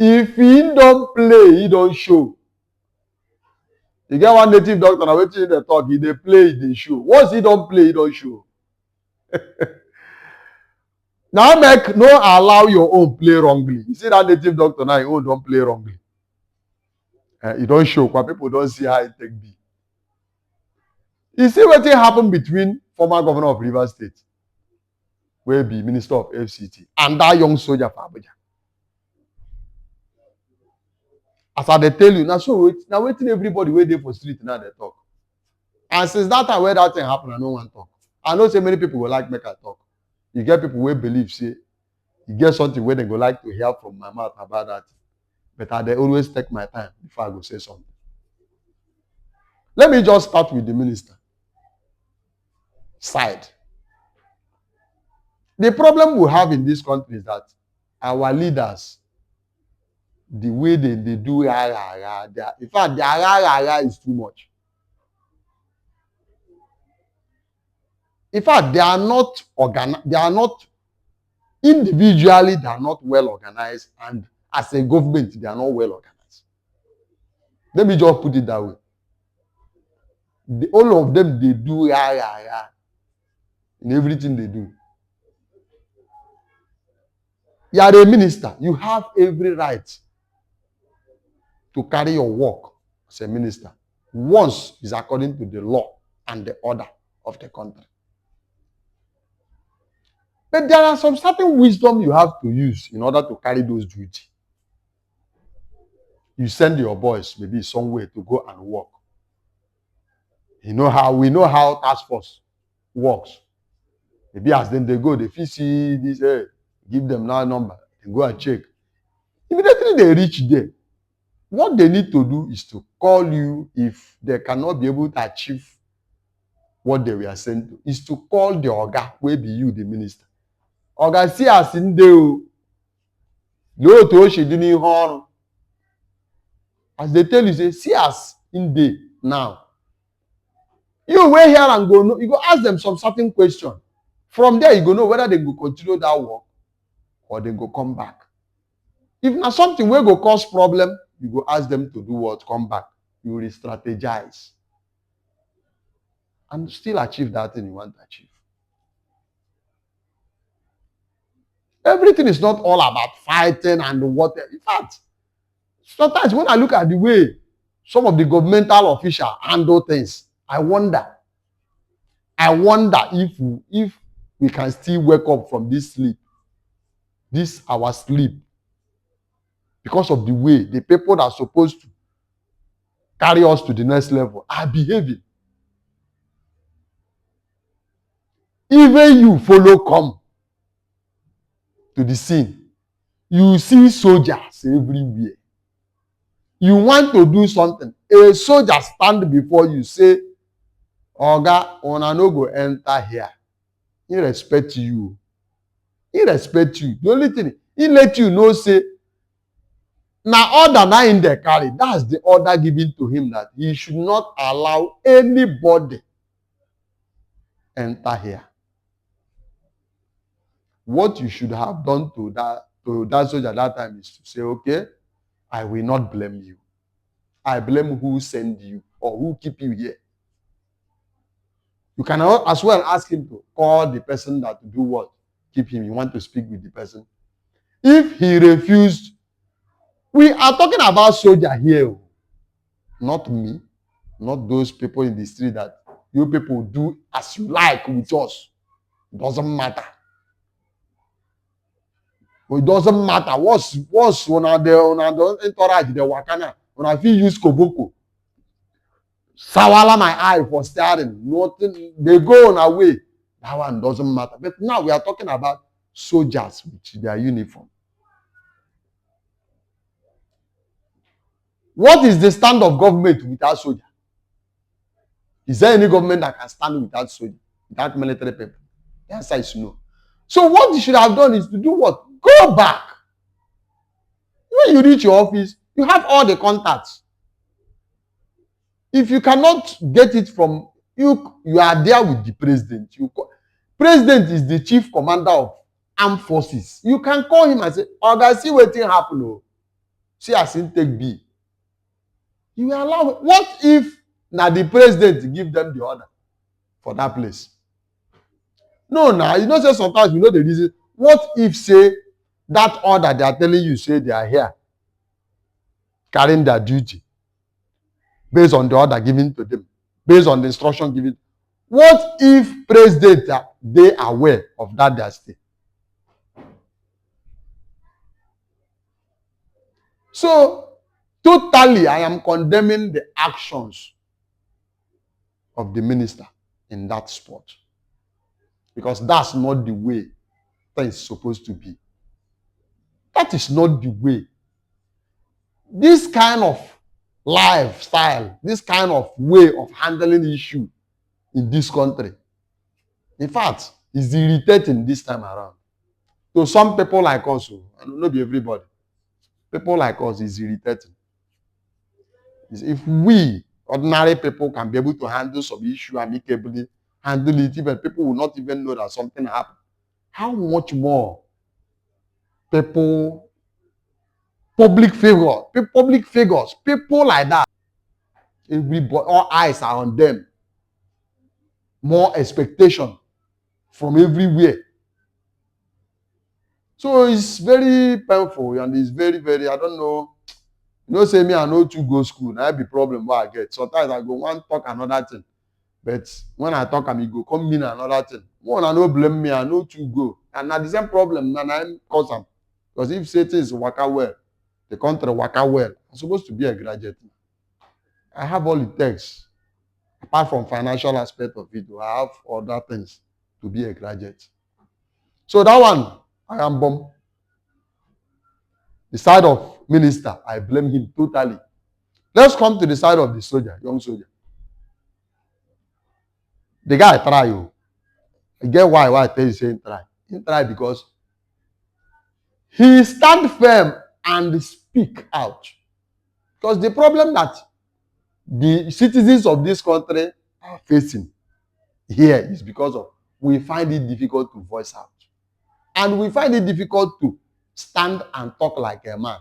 If he don't play, he don't show. You get one native doctor now waiting in the talk, he dey play, he dey show. Once he don't play, he don't show. Now make no allow your own play wrongly. You see that native doctor now, your own don't play wrongly. He don't show, but people don't see how it take be. You see what happened between former governor of Rivers State, where be Minister of FCT, and that young soldier for Abuja. As I tell you, now waiting everybody wait there for street now they talk. And since that time where that thing happened, I no one talk. I know so many people will like make I talk. You get people who believe, say, you get something where they go like to hear from my mouth about that. But they always take my time before I go say something. Let me just start with the minister side. The problem we have in this country is that our leaders, the way they do, in fact, the is too much. In fact, they are not organized. They are not individually. They are not well organized, and as a government, they are not well organized. Let me just put it that way. All of them, they do in everything they do. You are a minister. You have every right to carry your work as a minister once is according to the law and the order of the country. But there are some certain wisdom you have to use in order to carry those duties. You send your boys maybe somewhere to go and work. We know how task force works. Maybe as then they go, they see this, give them that number, and go and check. Immediately they reach there, what they need to do is to call you if they cannot be able to achieve what they were sent to, is to call the Oga, where be you, the minister. Oga, see us in there. As they tell you, say, see us in there now. You wait here and go, no, you go ask them some certain question. From there, you go know whether they go continue that work or they go come back. If not something will go cause problem, you go ask them to do what? Come back. You will strategize. And still achieve that thing you want to achieve. Everything is not all about fighting and whatever. In fact, sometimes when I look at the way some of the governmental officials handle things, I wonder if we can still wake up from this sleep, this our sleep, because of the way the people that are supposed to carry us to the next level are behaving. Even you follow come to the scene, you see soldiers everywhere. You want to do something, a soldier stand before you, say, Oga, una no go enter here. He respect you. He respect you. The only thing, he let you know, say, now order now in the carry. That's the order given to him, that he should not allow anybody enter here. What you should have done to that soldier that time is to say, okay, I will not blame you. I blame who sent you or who keep you here. You can as well ask him to call the person that to do what? Keep him. You want to speak with the person. If he refused, we are talking about soldier here. Not me. Not those people in the street that you people do as you like with us. It doesn't matter. It doesn't matter. What's when I don't interact the wakana, when I feel use koboko. Sawala my eye for staring. Nothing. They go on away. That one doesn't matter. But now we are talking about soldiers with their uniform. What is the stand of government without soldier? Is there any government that can stand without soldier, without military people? The answer is no. So what you should have done is to do what? Go back. When you reach your office, you have all the contacts. If you cannot get it from you are there with the president. President is the chief commander of armed forces. You can call him and say, Oga, see what thing happen. See as him take be. You will allow. What if na the president give them the order for that place? No, now you know say sometimes we know the reason. What if say that order they are telling you say they are here carrying their duty based on the order given to them, based on the instruction given. What if president they aware of that their state? So totally I am condemning the actions of the minister in that spot, because that's not the way things supposed to be. That is not the way. This kind of lifestyle, this kind of way of handling issue in this country, in fact, is irritating this time around. So some people like us, and not be everybody, people like us is irritating. If we ordinary people can be able to handle some issue amicably, handle it, even people will not even know that something happened. How much more people, public figures, people like that, everybody, all eyes are on them. More expectation from everywhere. So it's very painful and it's very, very, I don't know. You know, say me, I know to go school. Now be problem what I get. Sometimes I go one talk another thing. But when I talk, I go come mean another thing. One, I no blame me, I know to go. And now the same problem, and I'm cause am. Because if say things waka well, the country waka well, I'm supposed to be a graduate. I have all it takes. Apart from financial aspect of it, I have other things to be a graduate. So that one, I am bomb. The side of minister, I blame him totally. Let's come to the side of the soldier, young soldier. The guy try you. I get why I tell you saying try. He try because he stand firm and speak out. Because the problem that the citizens of this country are facing here is because of we find it difficult to voice out. And we find it difficult to stand and talk like a man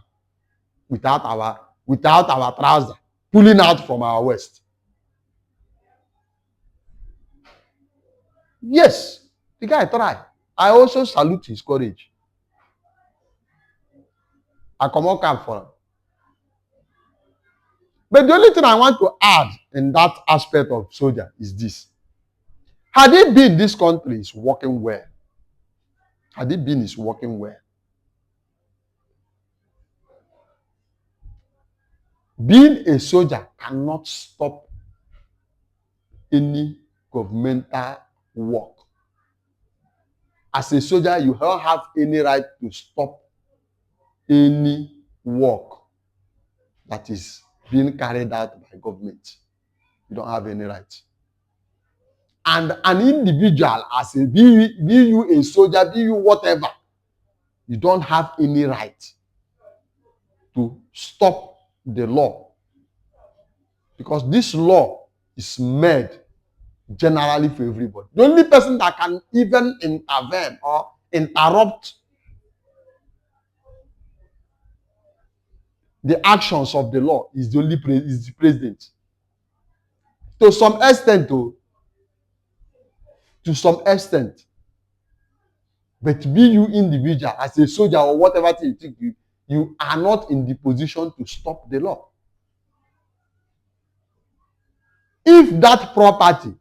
without our trouser pulling out from our waist. Yes, the guy try. I also salute his courage. I come on camp for him. But the only thing I want to add in that aspect of soldier is this. Had it been this country is working well, had it been is working well, being a soldier cannot stop any governmental work. As a soldier, you don't have any right to stop any work that is being carried out by government. You don't have any right. And an individual, as a be you a soldier, be you whatever, you don't have any right to stop the law. Because this law is made generally for everybody. The only person that can even intervene or interrupt the actions of the law is the only is the president. To some extent, but be you individual as a soldier or whatever thing you think, you are not in the position to stop the law. If that property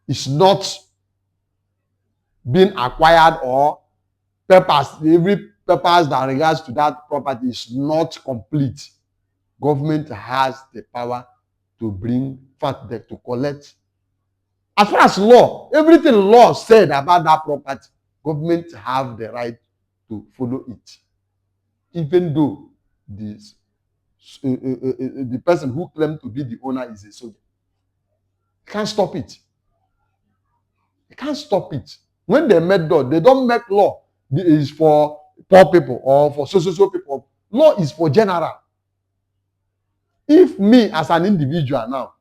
is not being acquired or every purpose that regards to that property is not complete, government has the power to bring to collect. As far as law, everything law said about that property, government have the right to follow it, even though the person who claimed to be the owner is a soldier. You can't stop it. You can't stop it. When they make law, they don't make law is for poor people or for so people. Law is for general. If me as an individual now,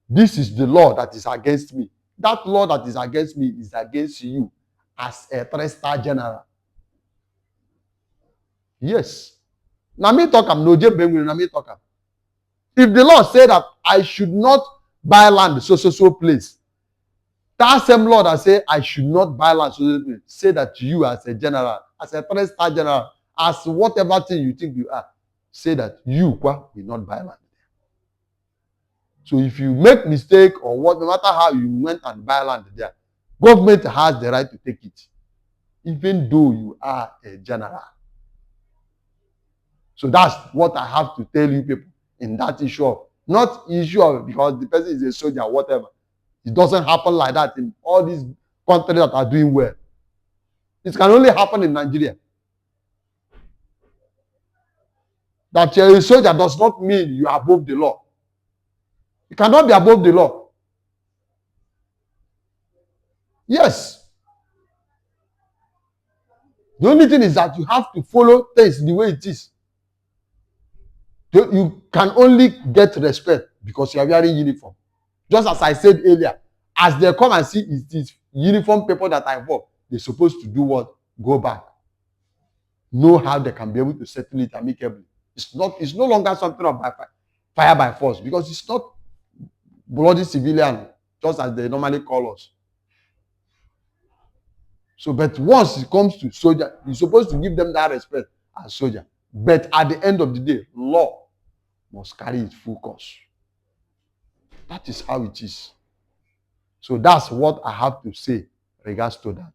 this is the law that is against me, that law that is against me is against you as a 3-star general. Yes. Na me talk am, no Bengu, na me talk am. If the law say that I should not buy land so place, that same law that say I should not buy land so place, say that you as a general, as a 3-star general, as whatever thing you think you are, say that you will not buy land. So if you make mistake or what, no matter how you went and buy land there, government has the right to take it, even though you are a general. So that's what I have to tell you people in that issue of, not issue of because the person is a soldier, whatever. It doesn't happen like that in all these countries that are doing well. It can only happen in Nigeria. That you're a soldier does not mean you are above the law. You cannot be above the law. Yes. The only thing is that you have to follow things the way it is. You can only get respect because you are wearing uniform. Just as I said earlier, as they come and see it is uniform people that are involved, they're supposed to do what? Go back. Know how they can be able to settle it amicably. It's no longer something of fire by force because it's not bloody civilian, just as they normally call us. So, but once it comes to soldier, you're supposed to give them that respect as soldier. But at the end of the day, law must carry its full course. That is how it is. So that's what I have to say regards to that.